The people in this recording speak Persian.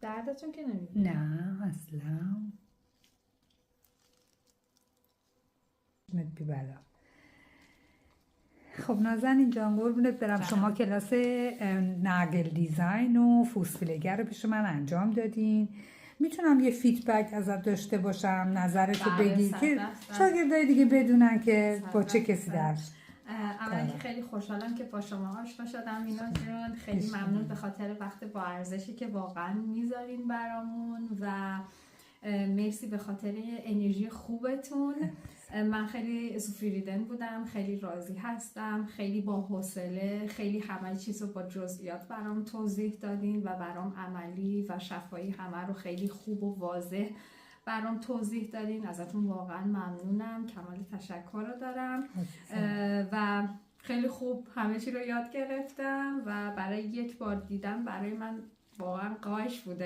دردتون که نمیگیره؟ نه اصلا. بی بلا. خب نازنین جان قربونت برم، شما کلاس نگل دیزاین و فوسفیلگر رو پیش من انجام دادین. میتونم یه فیدبک ازت داشته باشم، نظرتو بگی که شاگردای دیگه بدونن که با چه کسی درس. اولا که خیلی خوشحالم که با شما آشنا شدم مینا جون. خیلی ممنون به خاطر وقت با ارزشی که واقعا میذارین برامون و مرسی به خاطر انرژی خوبتون. من خیلی سوفیریدن بودم، خیلی راضی هستم، خیلی با حوصله، خیلی همه چیز رو با جزئیات برام توضیح دادین و برام عملی و شفاهی همه رو خیلی خوب و واضح برام توضیح دادین. ازتون واقعا ممنونم، کمال تشکر رو دارم و خیلی خوب همه چی رو یاد گرفتم و برای یک بار دیدن برای من واقعا قایش بوده.